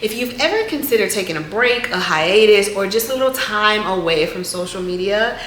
If you've ever considered taking a break, a hiatus, or just a little time away from social media,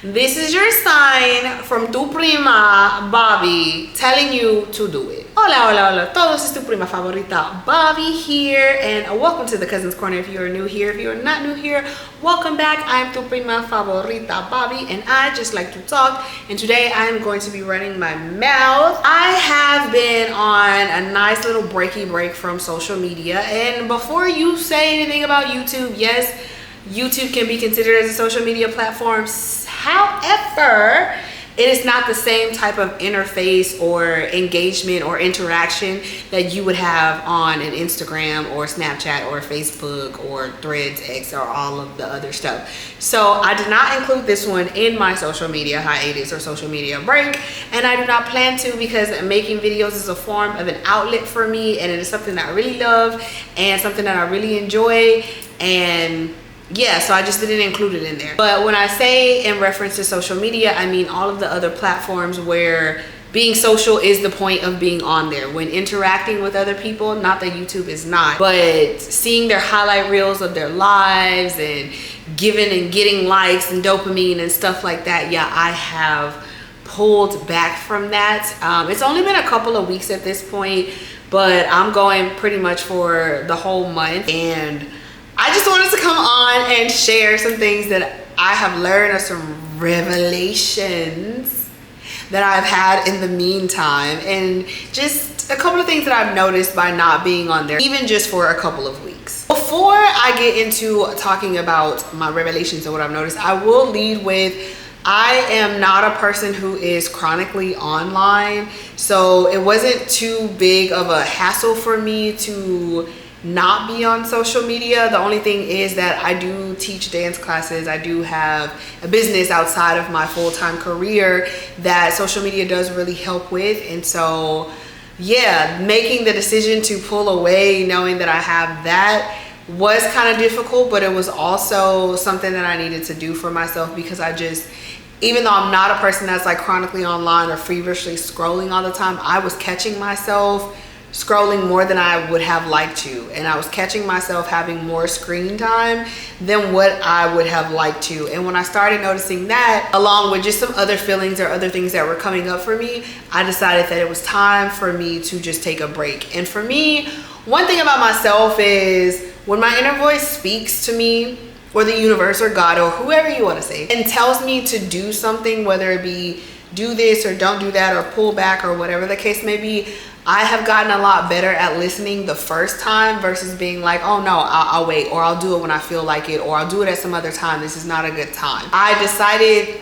this is your sign from tu prima, Bobby, telling you to do it. Hola, hola, hola todos, es tu prima favorita, Bobby here, and welcome to the Cousins Corner. If you are new here, if you are not new here, welcome back. I'm tu prima favorita, Bobby, and I just like to talk, and today I'm going to be running my mouth. I have been on a nice little breaky break from social media, and before you say anything about YouTube, yes, YouTube can be considered as a social media platform. However, it is not the same type of interface or engagement or interaction that you would have on an Instagram or Snapchat or Facebook or Threads, X, or all of the other stuff. So I did not include this one in my social media hiatus or social media break, and I do not plan to, because making videos is a form of an outlet for me, and it is something that I really love and something that I really enjoy. And yeah, so I just didn't include it in there. But when I say in reference to social media, I mean all of the other platforms where being social is the point of being on there. When interacting with other people, not that YouTube is not, but seeing their highlight reels of their lives and giving and getting likes and dopamine and stuff like that. Yeah, I have pulled back from that. It's only been a couple of weeks at this point, but I'm going pretty much for the whole month, and I just wanted to come on and share some things that I have learned, or some revelations that I've had in the meantime, and just a couple of things that I've noticed by not being on there, even just for a couple of weeks. Before I get into talking about my revelations and what I've noticed, I will lead with, I am not a person who is chronically online, so it wasn't too big of a hassle for me to not be on social media. The only thing is that I do teach dance classes. I do have a business outside of my full-time career that social media does really help with. And so yeah, making the decision to pull away knowing that I have that was kind of difficult, but it was also something that I needed to do for myself, because I just, even though I'm not a person that's like chronically online or feverishly scrolling all the time, I was catching myself scrolling more than I would have liked to, and I was catching myself having more screen time than what I would have liked to. And when I started noticing that, along with just some other feelings or other things that were coming up for me, I decided that it was time for me to just take a break. And for me, one thing about myself is when my inner voice speaks to me, or the universe or God or whoever you want to say, and tells me to do something, whether it be do this or don't do that or pull back or whatever the case may be, I have gotten a lot better at listening the first time versus being like, oh no, I'll wait, or I'll do it when I feel like it, or I'll do it at some other time. This is not a good time. I decided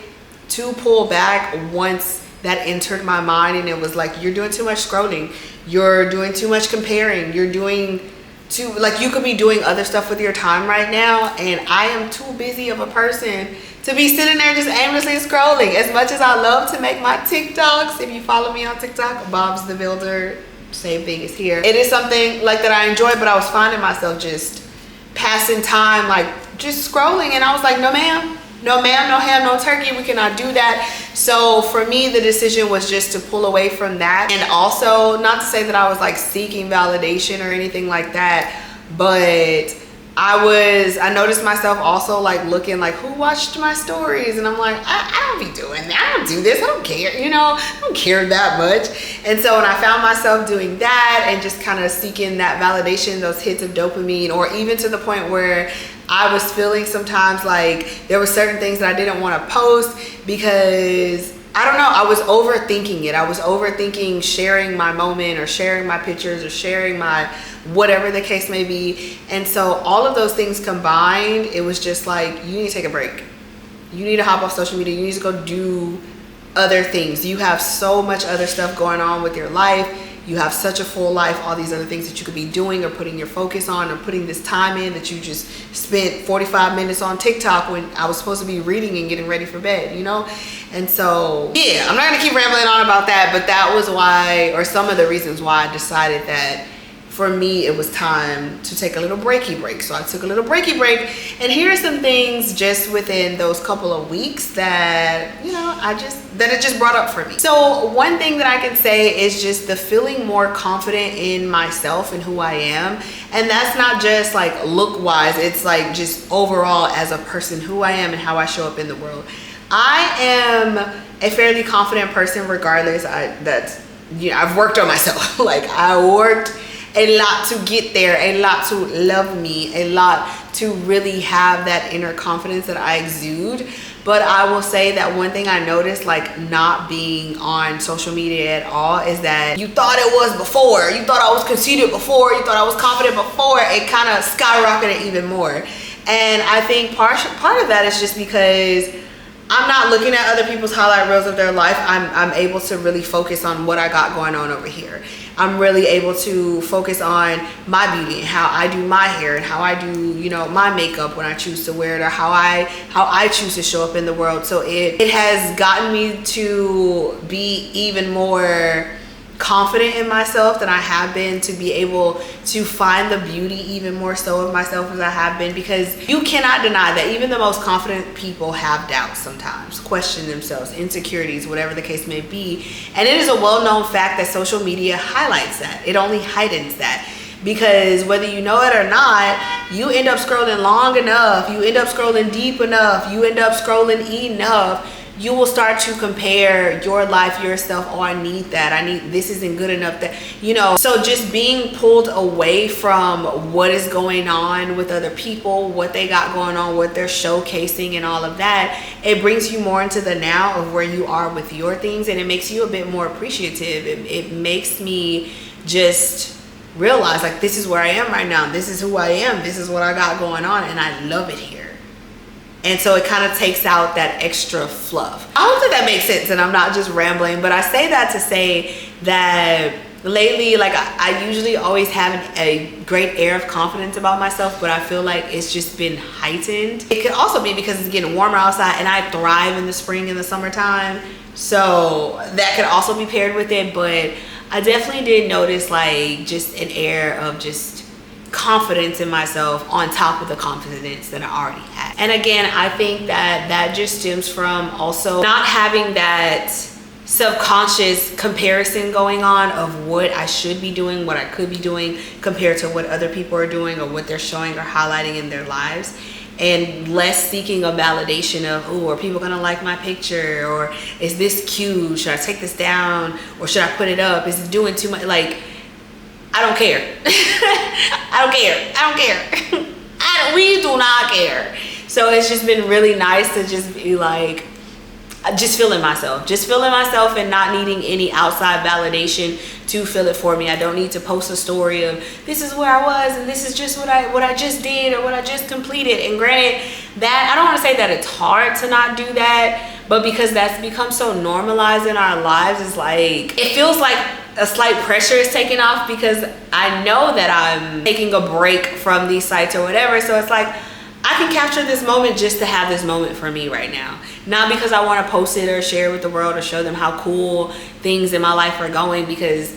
to pull back once that entered my mind, and it was like, you're doing too much scrolling. You're doing too much comparing. You're doing too, like, you could be doing other stuff with your time right now, and I am too busy of a person to be sitting there just aimlessly scrolling. As much as I love to make my TikToks, if you follow me on TikTok, Bob's the Builder, same thing is here. It is something like that I enjoy, but I was finding myself just passing time, like just scrolling, and I was like, no ma'am, no ma'am, no ham, no turkey, we cannot do that. So for me, the decision was just to pull away from that. And also, not to say that I was like seeking validation or anything like that, but I noticed myself also like looking like, who watched my stories? And I'm like, I don't be doing that. I don't do this. I don't care, you know, I don't care that much. And so when I found myself doing that and just kind of seeking that validation, those hits of dopamine, or even to the point where I was feeling sometimes like there were certain things that I didn't want to post because, I don't know, I was overthinking it. I was overthinking sharing my moment or sharing my pictures or sharing my whatever the case may be. And so all of those things combined, it was just like, you need to take a break. You need to hop off social media. You need to go do other things. You have so much other stuff going on with your life. You have such a full life, all these other things that you could be doing or putting your focus on or putting this time in, that you just spent 45 minutes on TikTok when I was supposed to be reading and getting ready for bed, you know? And so, yeah, I'm not gonna keep rambling on about that, but that was why, or some of the reasons why I decided that for me, it was time to take a little breaky break. So I took a little breaky break, and here are some things just within those couple of weeks that, you know, it just brought up for me. So one thing that I can say is just the feeling more confident in myself and who I am. And that's not just like look wise, it's like just overall as a person, who I am and how I show up in the world. I am a fairly confident person regardless. I've worked on myself. Like, I worked a lot to get there, a lot to love me, a lot to really have that inner confidence that I exude. But I will say that one thing I noticed, like not being on social media at all, is that you thought it was before, you thought I was conceited before, you thought I was confident before, it kind of skyrocketed even more. And I think part of that is just because I'm not looking at other people's highlight reels of their life. I'm able to really focus on what I got going on over here. I'm really able to focus on my beauty and how I do my hair and how I do, you know, my makeup when I choose to wear it, or how I choose to show up in the world. So it has gotten me to be even more confident in myself than I have been, to be able to find the beauty even more so of myself as I have been, because you cannot deny that even the most confident people have doubts sometimes, question themselves, insecurities, whatever the case may be. And it is a well-known fact that social media highlights that. It only heightens that, because whether you know it or not, you end up scrolling long enough, you end up scrolling deep enough, you end up scrolling enough, you will start to compare your life, yourself. Oh, I need that. This isn't good enough. That, you know, so just being pulled away from what is going on with other people, what they got going on, what they're showcasing and all of that, it brings you more into the now of where you are with your things, and it makes you a bit more appreciative. It makes me just realize, like, this is where I am right now. This is who I am. This is what I got going on, and I love it here. And so it kind of takes out that extra fluff. I hope that makes sense and I'm not just rambling, but I say that to say that lately, like, I usually always have a great air of confidence about myself, but I feel like it's just been heightened. It could also be because it's getting warmer outside, and I thrive in the spring and the summertime. So that could also be paired with it, but I definitely did notice like just an air of just confidence in myself on top of the confidence that I already had. And again, I think that just stems from also not having that subconscious comparison going on of what I should be doing, what I could be doing compared to what other people are doing or what they're showing or highlighting in their lives, and less seeking a validation of, oh, are people gonna like my picture, or is this cute, should I take this down, or should I put it up, is it doing too much? Like, I don't care. I don't care. We do not care. So it's just been really nice to just be like, just feeling myself and not needing any outside validation to fill it for me. I don't need to post a story of this is where I was and this is just what I just did or what I just completed. And granted, that I don't want to say that it's hard to not do that, but because that's become so normalized in our lives, it's like, it feels like a slight pressure is taken off, because I know that I'm taking a break from these sites or whatever. So it's like, I can capture this moment just to have this moment for me right now. Not because I want to post it or share it with the world or show them how cool things in my life are going, because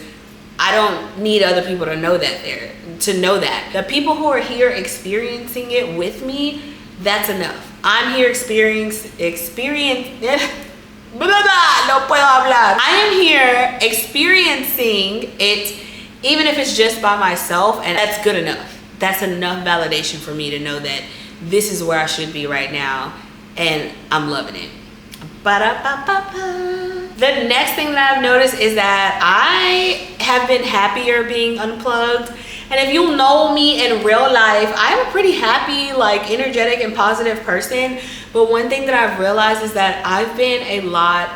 I don't need other people to know that. The people who are here experiencing it with me, that's enough. I'm here I am here experiencing it, even if it's just by myself, and that's good enough. That's enough validation for me to know that this is where I should be right now, and I'm loving it. The next thing that I've noticed is that I have been happier being unplugged. And if you know me in real life, I'm a pretty happy, like energetic and positive person. But one thing that I've realized is that I've been a lot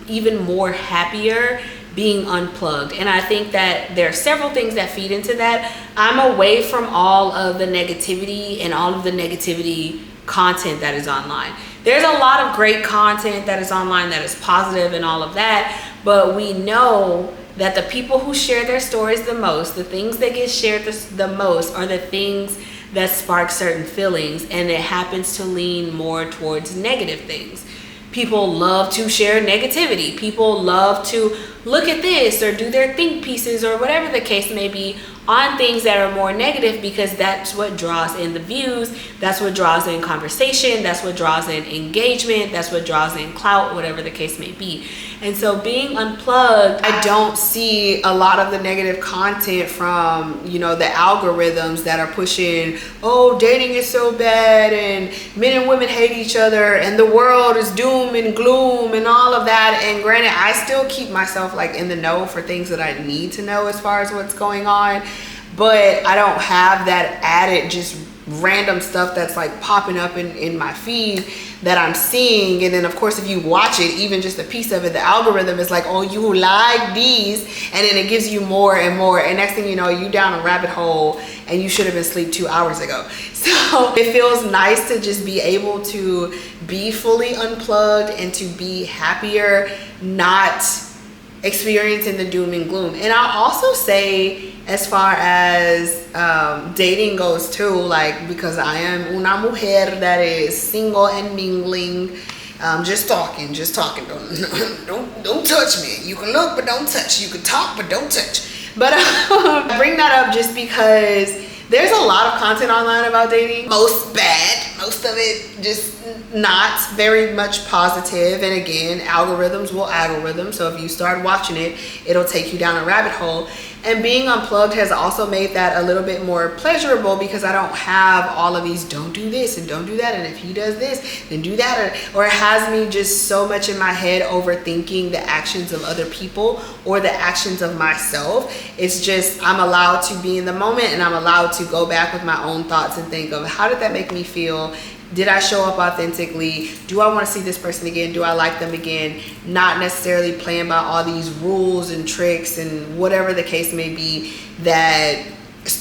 even more happier being unplugged. And I think that there are several things that feed into that. I'm away from all of the negativity and all of the negativity content that is online. There's a lot of great content that is online that is positive and all of that, but we know that the people who share their stories the most, the things that get shared the most, are the things that spark certain feelings, and it happens to lean more towards negative things. People love to share negativity. People love to look at this or do their think pieces or whatever the case may be on things that are more negative, because that's what draws in the views, that's what draws in conversation, that's what draws in engagement, that's what draws in clout, whatever the case may be. And so being unplugged, I don't see a lot of the negative content from, you know, the algorithms that are pushing, oh, dating is so bad and men and women hate each other and the world is doom and gloom and all of that. And granted, I still keep myself like in the know for things that I need to know as far as what's going on, but I don't have that added just random stuff that's like popping up in my feed that I'm seeing. And then of course, if you watch it, even just a piece of it, the algorithm is like, oh, you like these, and then it gives you more and more, and next thing you know, you down a rabbit hole and you should have been asleep 2 hours ago. So it feels nice to just be able to be fully unplugged and to be happier, not experiencing the doom and gloom. And I'll also say, as far as dating goes too, like, because I am una mujer that is single and mingling, just talking, don't touch me. You can look but don't touch, you can talk but don't touch. But I bring that up just because there's a lot of content online about dating, most bad, most of it just not very much positive. And again, algorithms will algorithm, so if you start watching it, it'll take you down a rabbit hole. And being unplugged has also made that a little bit more pleasurable, because I don't have all of these don't do this and don't do that, and if he does this then do that, or it has me just so much in my head overthinking the actions of other people or the actions of myself. It's just, I'm allowed to be in the moment, and I'm allowed to go back with my own thoughts and think of, how did that make me feel? Did I show up authentically? Do I want to see this person again? Do I like them again? Not necessarily playing by all these rules and tricks and whatever the case may be that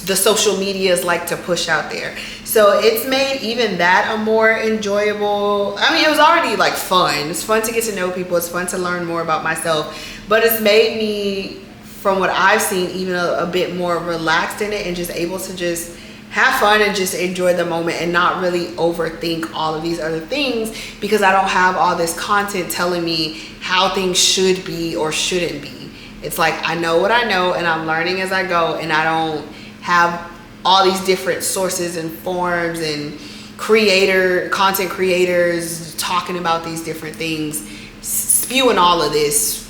the social medias like to push out there. So it's made even that a more enjoyable, I mean, it was already like fun. It's fun to get to know people. It's fun to learn more about myself, but it's made me, from what I've seen, even a bit more relaxed in it, and just able to just have fun and just enjoy the moment and not really overthink all of these other things, because I don't have all this content telling me how things should be or shouldn't be. It's like, I know what I know and I'm learning as I go, and I don't have all these different sources and forms and content creators talking about these different things, spewing all of this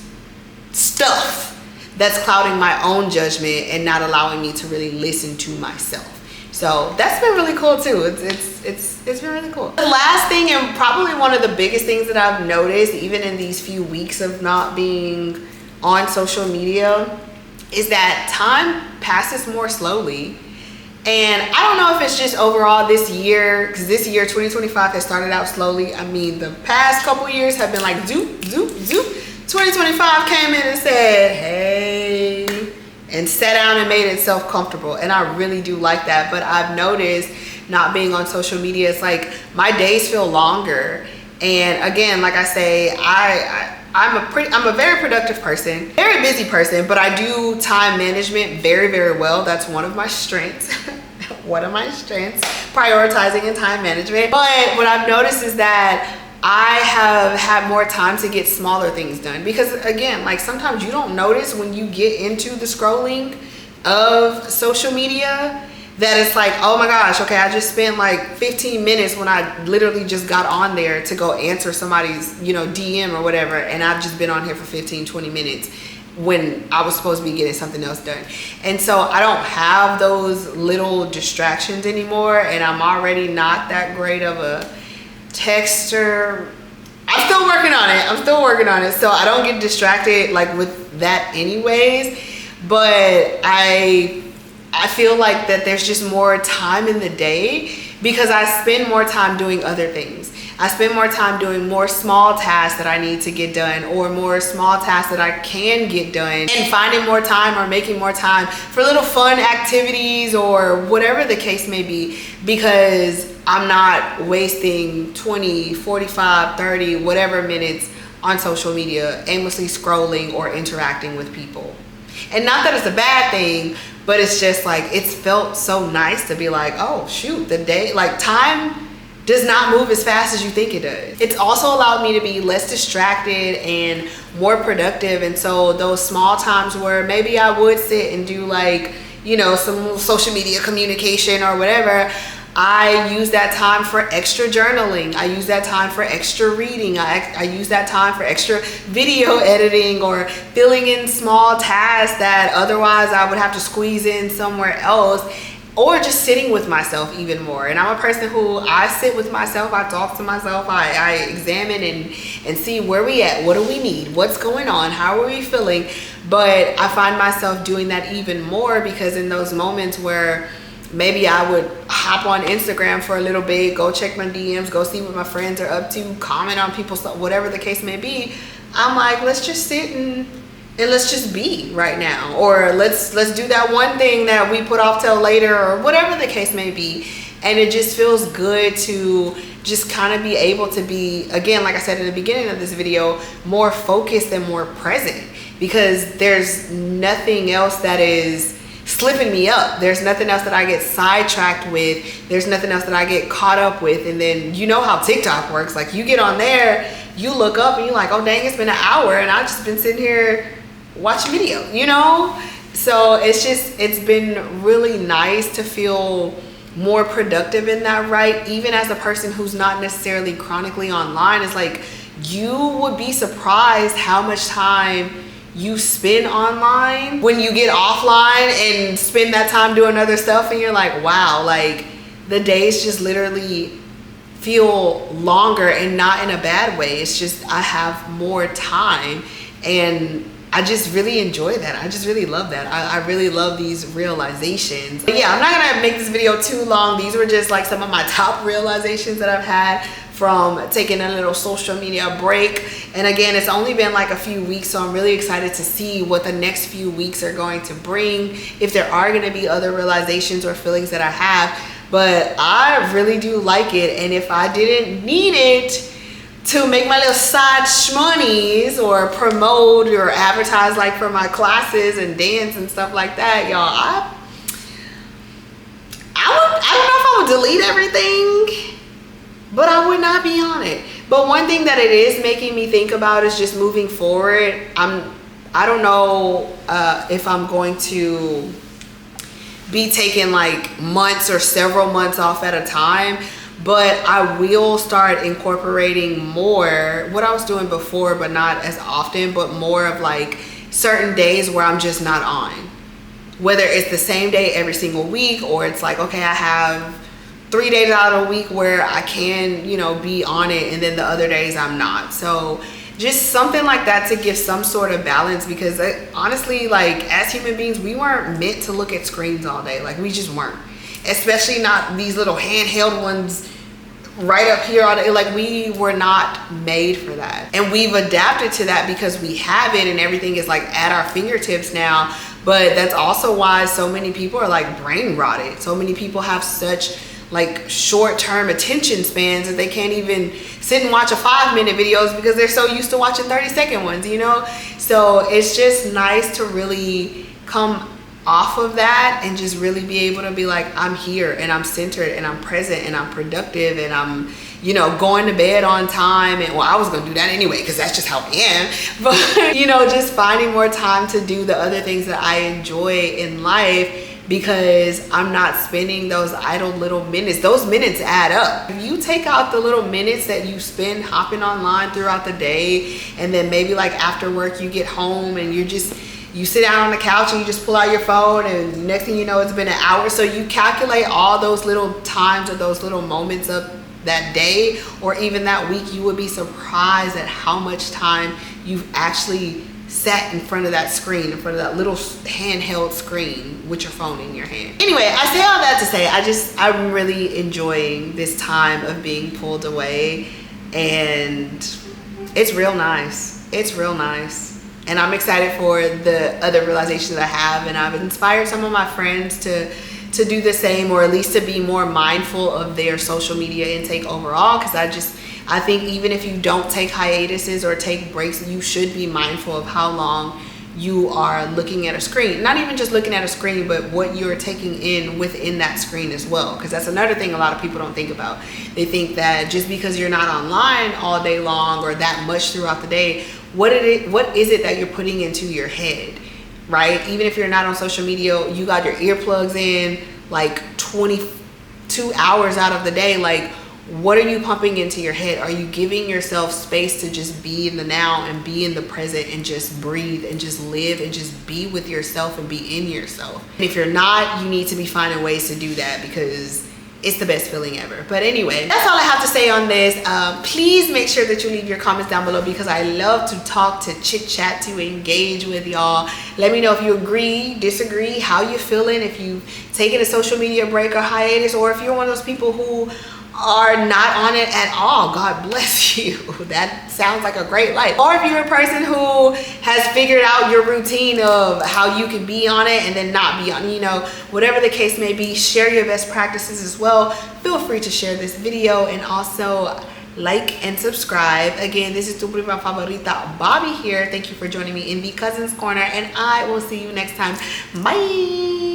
stuff that's clouding my own judgment and not allowing me to really listen to myself. So that's been really cool too. It's been really cool. The last thing, and probably one of the biggest things that I've noticed even in these few weeks of not being on social media, is that time passes more slowly. And I don't know if it's just overall this year, because this year 2025 has started out slowly. I mean, the past couple years have been like zoop, zoop, zoop. 2025 came in and said, hey, and sat down and made itself comfortable, and I really do like that. But I've noticed, not being on social media, it's like my days feel longer. And again, like I say, I'm a very productive person, very busy person, but I do time management very, very well. That's one of my strengths. One of my strengths, prioritizing and time management. But what I've noticed is that I have had more time to get smaller things done, because again, like, sometimes you don't notice when you get into the scrolling of social media that it's like, oh my gosh, okay, I just spent like 15 minutes when I literally just got on there to go answer somebody's, you know, DM or whatever, and I've just been on here for 15-20 minutes when I was supposed to be getting something else done. And so I don't have those little distractions anymore, and I'm already not that great of a texter. I'm still working on it, so I don't get distracted like with that anyways. But I feel like that there's just more time in the day, because I spend more time doing other things. I spend more time doing more small tasks that I need to get done, or more small tasks that I can get done, and finding more time or making more time for little fun activities or whatever the case may be, because I'm not wasting 20, 45, 30, whatever minutes on social media aimlessly scrolling or interacting with people. And not that it's a bad thing, but it's just like, it's felt so nice to be like, oh shoot, the day, like, time does not move as fast as you think it does. It's also allowed me to be less distracted and more productive. And so those small times where maybe I would sit and do like, you know, some social media communication or whatever, I use that time for extra journaling. I use that time for extra reading. I use that time for extra video editing or filling in small tasks that otherwise I would have to squeeze in somewhere else, or just sitting with myself even more. And I'm a person who, I sit with myself, I talk to myself, I examine and see where we at, what do we need, what's going on, how are we feeling. But I find myself doing that even more because in those moments where maybe I would hop on Instagram for a little bit, go check my DMs, go see what my friends are up to, comment on people's stuff, whatever the case may be, I'm like, let's just sit and let's just be right now, or let's do that one thing that we put off till later, or whatever the case may be. And it just feels good to just kind of be able to be, again, like I said in the beginning of this video, more focused and more present, because there's nothing else that is slipping me up. There's nothing else that I get sidetracked with. There's nothing else that I get caught up with. And then you know how TikTok works. Like, you get on there, you look up and you're like, oh dang, it's been an hour and I've just been sitting here watching video, you know? So it's been really nice to feel more productive in that, right? Even as a person who's not necessarily chronically online, it's like, you would be surprised how much time you spend online when you get offline and spend that time doing other stuff, and you're like, wow, like the days just literally feel longer, and not in a bad way. It's just I have more time, and I just really enjoy that. I just really love that. I really love these realizations. But yeah, I'm not gonna make this video too long. These were just like some of my top realizations that I've had from taking a little social media break. And again, it's only been like a few weeks, so I'm really excited to see what the next few weeks are going to bring, if there are gonna be other realizations or feelings that I have. But I really do like it, and if I didn't need it to make my little side shmonies or promote or advertise like for my classes and dance and stuff like that, y'all, I don't know if I would delete everything, but I would not be on it. But one thing that it is making me think about is just moving forward. I don't know if I'm going to be taking like months or several months off at a time, but I will start incorporating more what I was doing before, but not as often, but more of like certain days where I'm just not on. Whether it's the same day every single week, or it's like, okay, I have 3 days out of a week where I can, you know, be on it, and then the other days I'm not. So just something like that to give some sort of balance, because honestly, like as human beings, we weren't meant to look at screens all day. Like, we just weren't, especially not these little handheld ones right up here on it. Like, we were not made for that, and we've adapted to that because we have it and everything is like at our fingertips now. But that's also why so many people are like brain rotted. So many people have such like short-term attention spans that they can't even sit and watch a 5-minute videos because they're so used to watching 30-second ones, you know? So it's just nice to really come off of that and just really be able to be like, I'm here and I'm centered and I'm present and I'm productive and I'm, you know, going to bed on time. And well, I was gonna do that anyway because that's just how I am. But, you know, just finding more time to do the other things that I enjoy in life, because I'm not spending those idle little minutes. Those minutes add up. If you take out the little minutes that you spend hopping online throughout the day, and then maybe like after work you get home and you sit down on the couch and you just pull out your phone, and next thing you know, it's been an hour. So you calculate all those little times or those little moments of that day or even that week, you would be surprised at how much time you've actually sat in front of that screen, in front of that little handheld screen with your phone in your hand. Anyway, I say all that to say I'm really enjoying this time of being pulled away, and it's real nice. It's real nice. And I'm excited for the other realizations that I have, and I've inspired some of my friends to do the same, or at least to be more mindful of their social media intake overall, because I think even if you don't take hiatuses or take breaks, you should be mindful of how long you are looking at a screen. Not even just looking at a screen, but what you're taking in within that screen as well. Because that's another thing a lot of people don't think about. They think that just because you're not online all day long or that much throughout the day, what is it that you're putting into your head? right? Even if you're not on social media, you got your earplugs in like 22 hours out of the day. Like, what are you pumping into your head? Are you giving yourself space to just be in the now and be in the present and just breathe and just live and just be with yourself and be in yourself? And if you're not, you need to be finding ways to do that, because it's the best feeling ever. But anyway, that's all I have to say on this. Please make sure that you leave your comments down below, because I love to talk, to chit chat, to engage with y'all. Let me know if you agree, disagree, how you feeling, if you've taken a social media break or hiatus, or if you're one of those people who are not on it at all. God bless you. That sounds like a great life. Or if you're a person who has figured out your routine of how you can be on it and then not be on, you know, whatever the case may be, share your best practices as well. Feel free to share this video and also like and subscribe. Again, this is tu prima favorita, Bobby here. Thank you for joining me in the Cousins Corner, and I will see you next time. Bye.